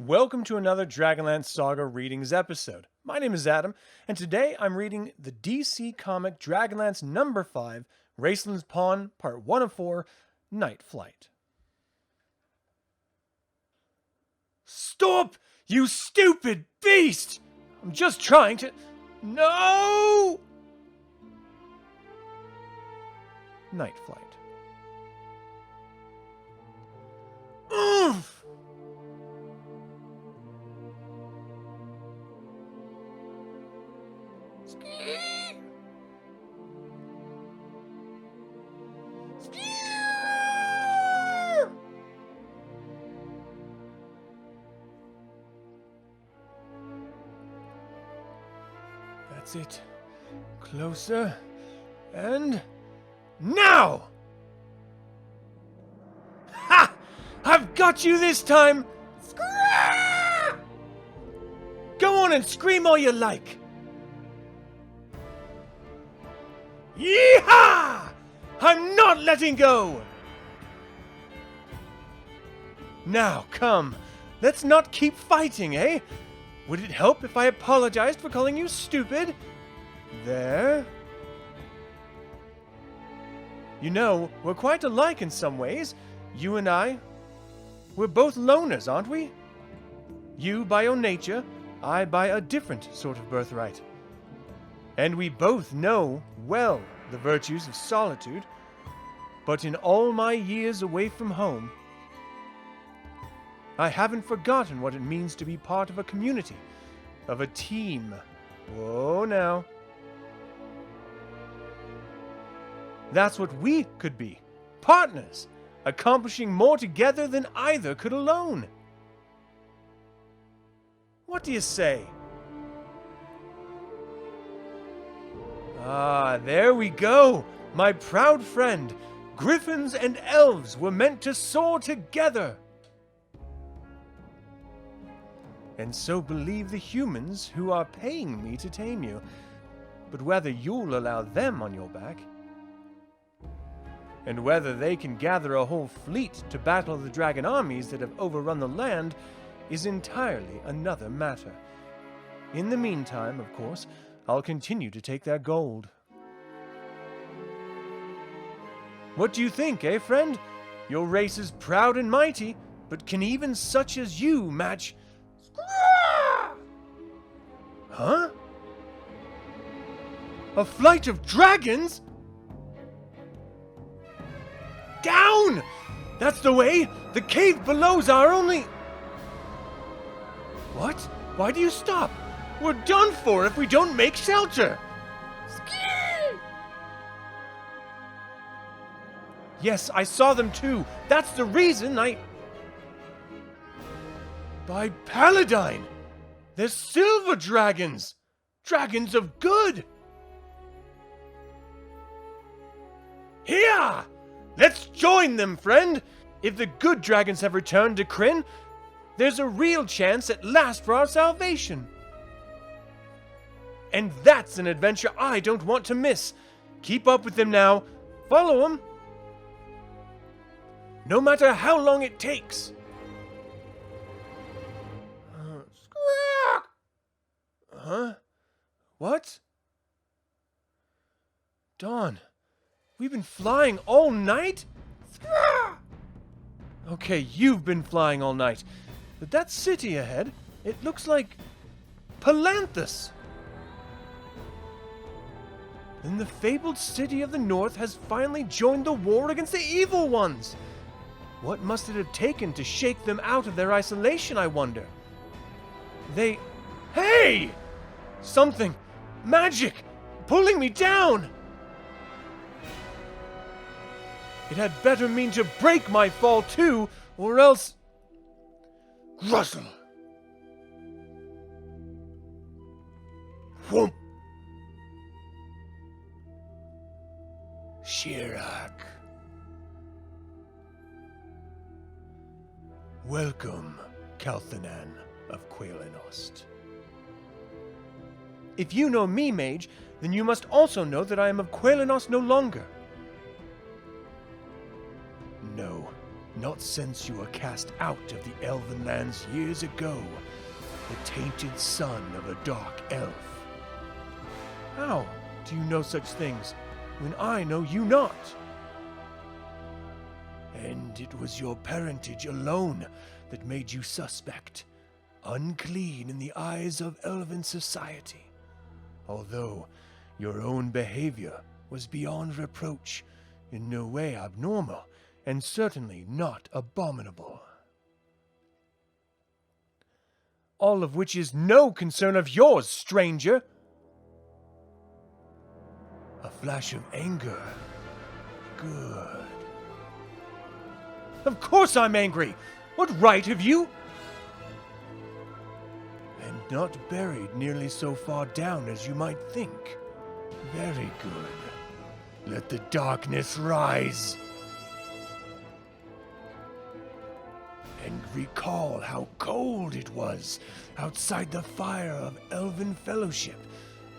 Welcome to another DragonLance Saga Readings episode. My name is Adam, and today I'm reading the DC comic DragonLance number 5, Raistlin's Pawn, Part 1 of 4, Night Flight. Stop, you stupid beast! I'm just trying to... No! Night Flight. Oof! That's it. Closer. And... now! Ha! I've got you this time! Go on and scream all you like! Yeehaw! I'm not letting go! Now, come. Let's not keep fighting, eh? Would it help if I apologized for calling you stupid? There. You know, we're quite alike in some ways. You and I. We're both loners, aren't we? You by your nature, I by a different sort of birthright. And we both know well the virtues of solitude. But in all my years away from home, I haven't forgotten what it means to be part of a community, of a team. Whoa, now. That's what we could be. Partners, accomplishing more together than either could alone. What do you say? Ah, there we go. My proud friend. Griffins and elves were meant to soar together. And so believe the humans who are paying me to tame you. But whether you'll allow them on your back, and whether they can gather a whole fleet to battle the dragon armies that have overrun the land, is entirely another matter. In the meantime, of course, I'll continue to take their gold. What do you think, eh, friend? Your race is proud and mighty, but can even such as you match... Huh? A flight of dragons? Down! That's the way! The cave below's our only... What? Why do you stop? We're done for if we don't make shelter! Yes, I saw them too. That's the reason I... By Paladine! They're silver dragons! Dragons of good! Here! Let's join them, friend! If the good dragons have returned to Krynn, there's a real chance at last for our salvation. And that's an adventure I don't want to miss. Keep up with them now. Follow them. No matter how long it takes. Huh? What? Dawn, we've been flying all night? Okay, you've been flying all night. But that city ahead, it looks like Palanthus. Then the fabled city of the north has finally joined the war against the evil ones. What must it have taken to shake them out of their isolation, I wonder? They... Hey! Something! Magic! Pulling me down! It had better mean to break my fall too, or else... Rustle! Whoop! Shirak. Welcome, Kalthanan of Quailenost. If you know me, mage, then you must also know that I am of Quailenost no longer. No, not since you were cast out of the Elven lands years ago, the tainted son of a dark elf. How do you know such things when I know you not? And it was your parentage alone that made you suspect, unclean in the eyes of Elven society, although your own behavior was beyond reproach, in no way abnormal, and certainly not abominable. All of which is no concern of yours, stranger. A flash of anger. Good. Of course I'm angry! What right have you? And not buried nearly so far down as you might think. Very good. Let the darkness rise. And recall how cold it was outside the fire of Elven fellowship.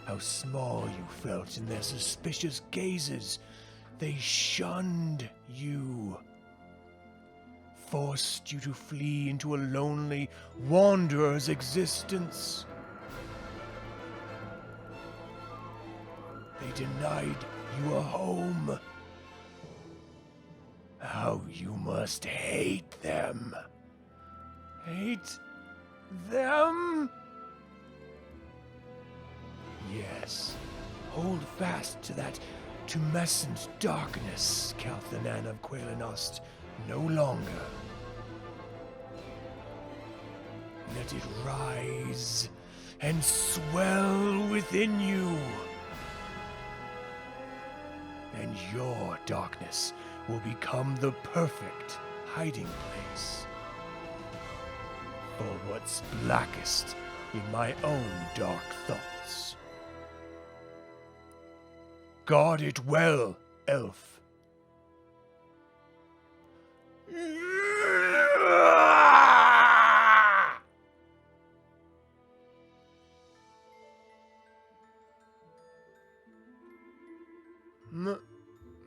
How small you felt in their suspicious gazes. They shunned you. Forced you to flee into a lonely wanderer's existence. They denied you a home. How you must hate them. Hate them? Yes, hold fast to that tumescent darkness, Calthanan of Quelanost, no longer. Let it rise and swell within you. And your darkness will become the perfect hiding place for what's blackest in my own dark thoughts. Guard it well, elf.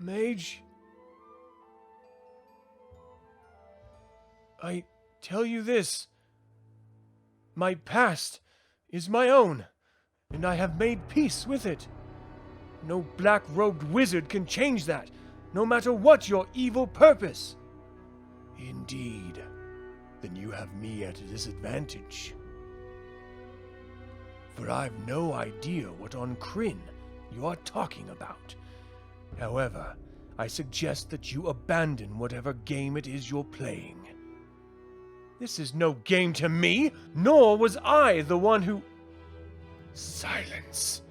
Mage? I tell you this. My past is my own, and I have made peace with it. No black-robed wizard can change that, no matter what your evil purpose. Indeed. Then you have me at a disadvantage. For I've no idea what on Krynn you are talking about. However, I suggest that you abandon whatever game it is you're playing. This is no game to me, nor was I the one who... Silence.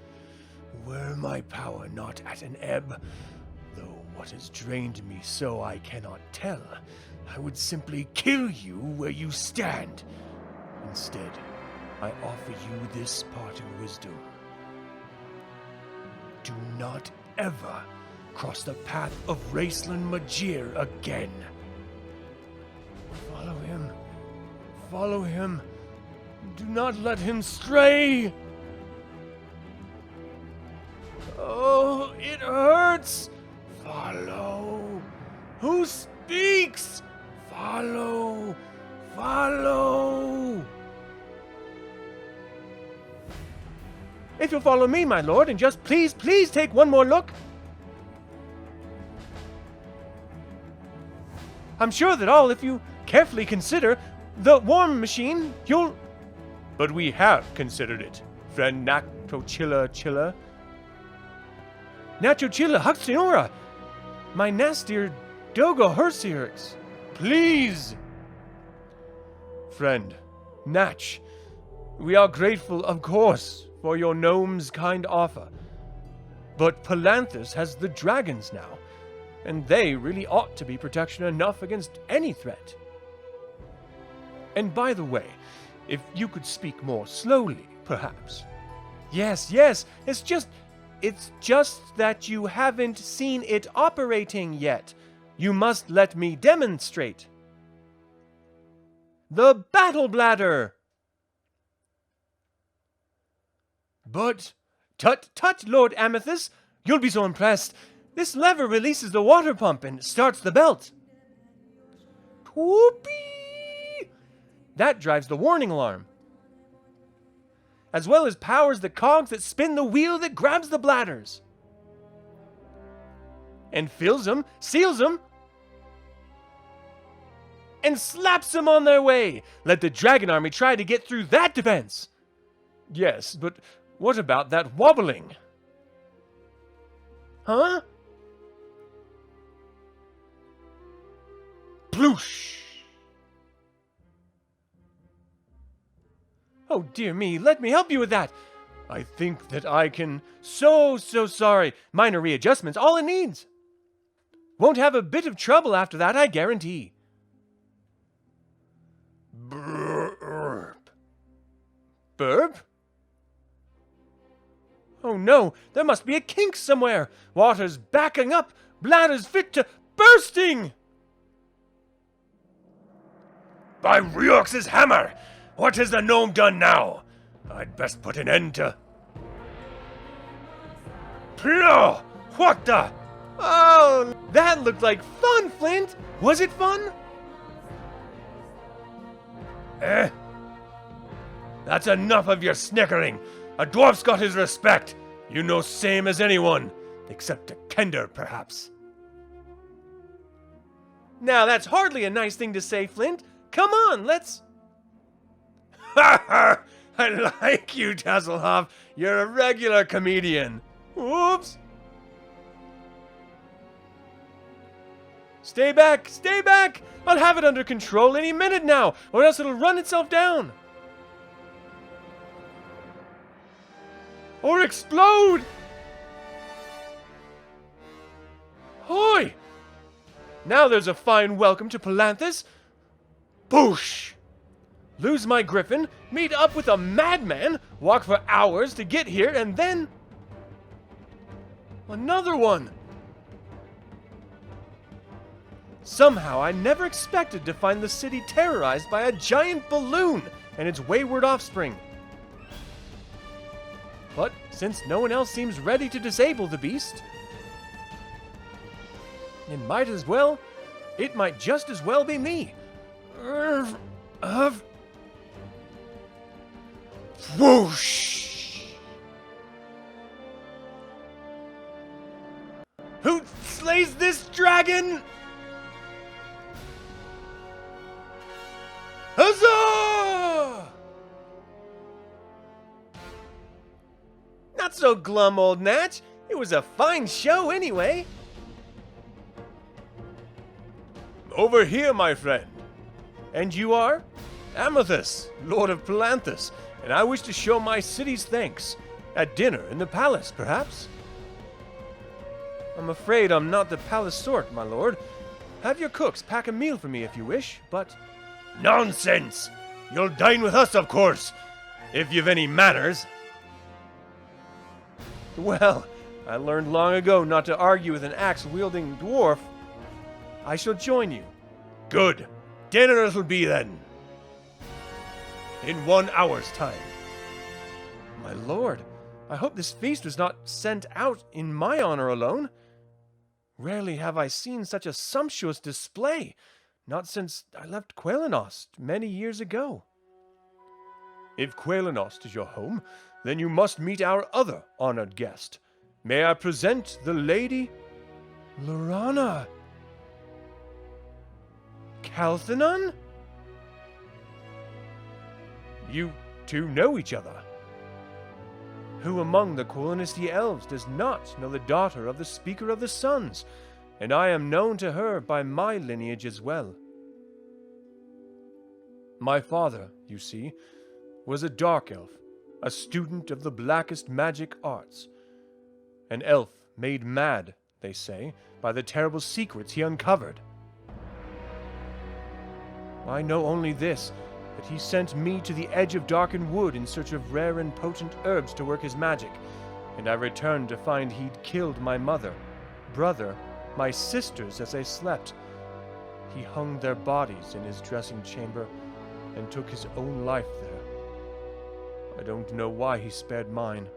Were my power not at an ebb, though what has drained me so I cannot tell, I would simply kill you where you stand. Instead, I offer you this parting wisdom. Do not ever cross the path of Raistlin Majir again. Follow him. Follow him. Do not let him stray. Oh, it hurts. Follow. Who speaks? Follow. Follow. If you'll follow me, my lord, and just please take one more look. I'm sure that all, if you carefully consider the warm machine, you'll... But we have considered it, friend Nachochilla. Nachochilla Huxionora, my nastier Dogo Hersiers. Please! Friend, Natch, we are grateful, of course, for your gnome's kind offer. But Palanthus has the dragons now, and they really ought to be protection enough against any threat. And by the way, if you could speak more slowly, perhaps. Yes, it's just that you haven't seen it operating yet. You must let me demonstrate. The battle bladder! But, tut, Lord Amethyst, you'll be so impressed. This lever releases the water pump and starts the belt. Whoopee! That drives the warning alarm, as well as powers the cogs that spin the wheel that grabs the bladders. And fills them, seals them, and slaps them on their way. Let the dragon army try to get through that defense. Yes, but what about that wobbling? Huh? Ploosh! Oh, dear me, let me help you with that. I think that I can... So sorry. Minor readjustments, all it needs. Won't have a bit of trouble after that, I guarantee. Burp. Burp? Oh no, there must be a kink somewhere. Water's backing up, bladders fit to bursting. By Riox's hammer! What has the gnome done now? I'd best put an end to... Plow! What the... Oh, that looked like fun, Flint! Was it fun? That's enough of your snickering. A dwarf's got his respect. You know same as anyone. Except a kender, perhaps. Now, that's hardly a nice thing to say, Flint. Come on, let's... Ha ha! I like you, Tasselhoff. You're a regular comedian. Oops! Stay back! Stay back! I'll have it under control any minute now, or else it'll run itself down. Or explode! Hoy! Now there's a fine welcome to Palanthas. Boosh! Lose my griffin, meet up with a madman, walk for hours to get here, and then... another one! Somehow, I never expected to find the city terrorized by a giant balloon and its wayward offspring. But since no one else seems ready to disable the beast, it might just as well be me. Whoosh! Who slays this dragon? Huzzah! Not so glum, old Natch. It was a fine show anyway. Over here, my friend. And you are? Amethyst, Lord of Palanthas, and I wish to show my city's thanks. At dinner in the palace, perhaps? I'm afraid I'm not the palace sort, my lord. Have your cooks pack a meal for me if you wish, but... Nonsense! You'll dine with us, of course, if you've any manners. Well, I learned long ago not to argue with an axe-wielding dwarf. I shall join you. Good. Dinner it'll be then. In 1 hour's time. My lord, I hope this feast was not sent out in my honor alone. Rarely have I seen such a sumptuous display, not since I left Quelanost many years ago. If Quelanost is your home, then you must meet our other honored guest. May I present the Lady Lorana Calthanon? You two know each other. Who among the Quelanisty elves does not know the daughter of the Speaker of the Suns? And I am known to her by my lineage as well. My father, you see, was a dark elf, a student of the blackest magic arts. An elf made mad, they say, by the terrible secrets he uncovered. I know only this, that he sent me to the edge of darkened wood in search of rare and potent herbs to work his magic, and I returned to find he'd killed my mother, brother, my sisters as they slept. He hung their bodies in his dressing chamber and took his own life there. I don't know why he spared mine.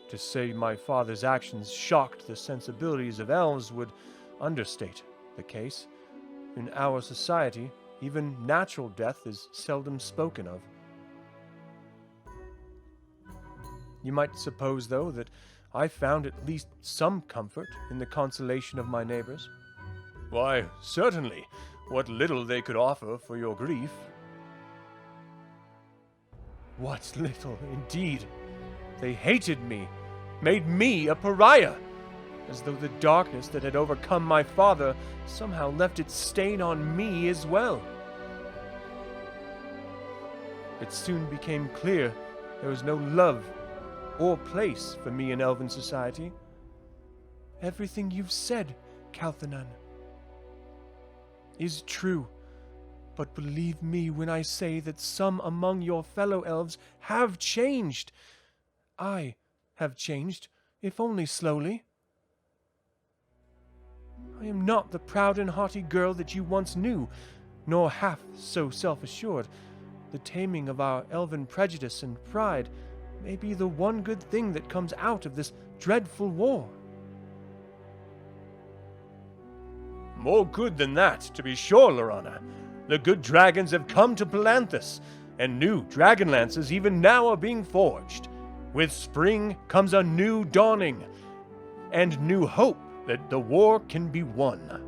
To say my father's actions shocked the sensibilities of elves would understate the case. In our society, even natural death is seldom spoken of. You might suppose, though, that I found at least some comfort in the consolation of my neighbors. Why, certainly, what little they could offer for your grief. What little, indeed. They hated me, made me a pariah, as though the darkness that had overcome my father somehow left its stain on me as well. It soon became clear there was no love or place for me in elven society. Everything you've said, Calthanan, is true, but believe me when I say that some among your fellow elves have changed. I have changed, if only slowly. I am not the proud and haughty girl that you once knew, nor half so self-assured. The taming of our elven prejudice and pride may be the one good thing that comes out of this dreadful war. More good than that, to be sure, Lorana. The good dragons have come to Palanthas, and new dragonlances even now are being forged. With spring comes a new dawning, and new hope that the war can be won.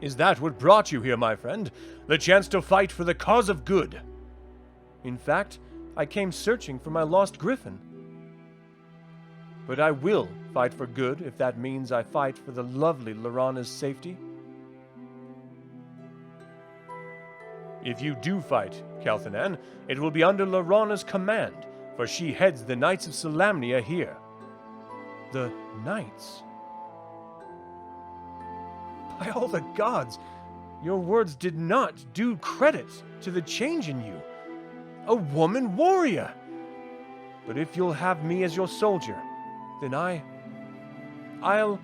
Is that what brought you here, my friend? The chance to fight for the cause of good? In fact, I came searching for my lost griffin. But I will fight for good if that means I fight for the lovely Lorana's safety. If you do fight, Calthanan, it will be under Lorana's command, for she heads the Knights of Solamnia here. The Knights? By all the gods, your words did not do credit to the change in you. A woman warrior! But if you'll have me as your soldier, then I'll...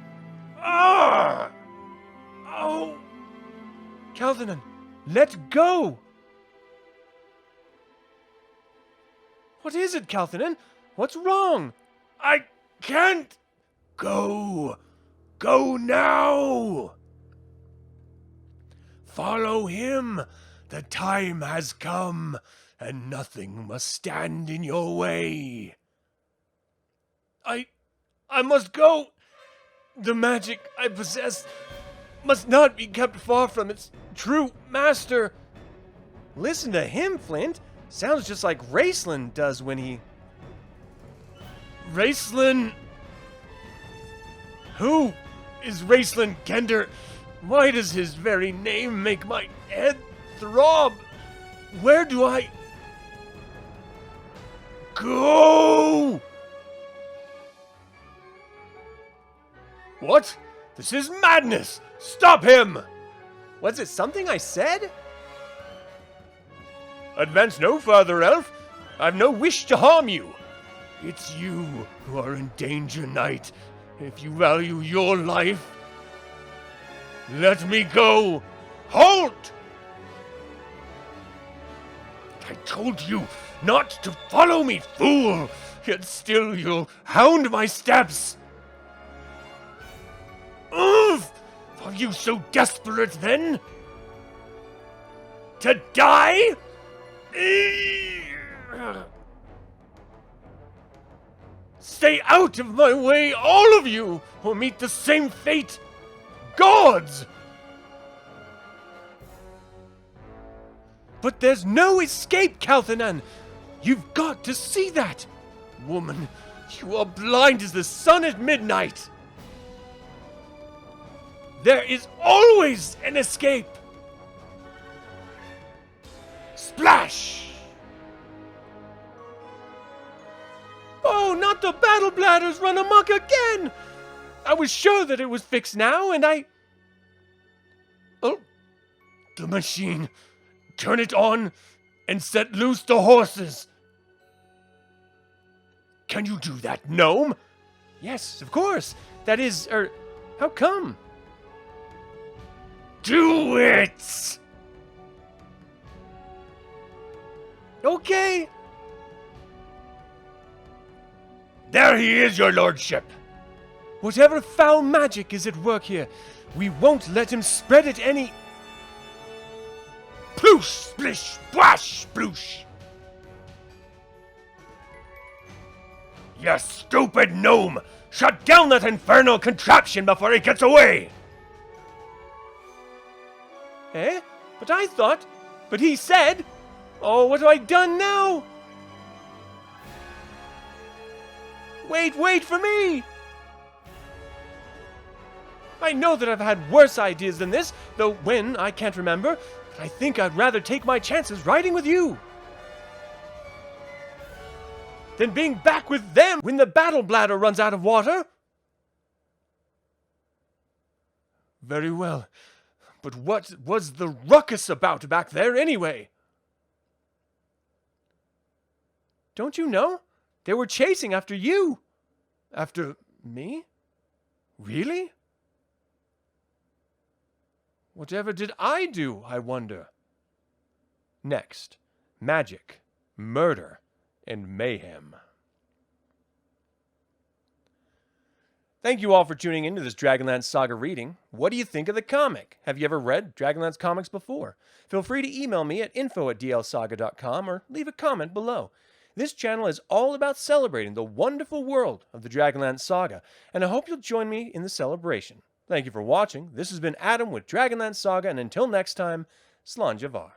Ah! Oh! Calthanan, let go! What is it, Calthanan? What's wrong? I can't! Go! Go now! Follow him! The time has come, and nothing must stand in your way. I must go! The magic I possess must not be kept far from its true master. Listen to him, Flint. Sounds just like Raistlin does when he... Raistlin? Who is Raistlin Kender? Why does his very name make my head throb? Where do I... go? What? This is madness! Stop him! Was it something I said? Advance no further, elf. I've no wish to harm you. It's you who are in danger, knight, if you value your life. Let me go! Halt! I told you not to follow me, fool! Yet still you'll hound my steps! Oof! Are you so desperate, then? To die? Stay out of my way, all of you, or meet the same fate! Gods! But there's no escape, Calthanan! You've got to see that! Woman, you are blind as the sun at midnight! There is always an escape! Splash! Oh, not the battle bladders run amok again! I was sure that it was fixed now, and Oh, the machine. Turn it on and set loose the horses. Can you do that, gnome? Yes, of course. That is, how come? Do it! Okay. There he is, your lordship. Whatever foul magic is at work here, we won't let him spread it any... Ploosh, splish, splash, sploosh! You stupid gnome! Shut down that infernal contraption before he gets away! Eh? But I thought... But he said... Oh, what have I done now? Wait for me! I know that I've had worse ideas than this, though when, I can't remember, but I think I'd rather take my chances riding with you than being back with them when the battle bladder runs out of water. Very well, but what was the ruckus about back there anyway? Don't you know? They were chasing after you. After me? Really? Whatever did I do, I wonder? Next, magic, murder, and mayhem. Thank you all for tuning into this Dragonlance Saga reading. What do you think of the comic? Have you ever read Dragonlance comics before? Feel free to email me at info@dlsaga.com or leave a comment below. This channel is all about celebrating the wonderful world of the Dragonlance Saga, and I hope you'll join me in the celebration. Thank you for watching. This has been Adam with Dragonlance Saga, and until next time, Slanjavar.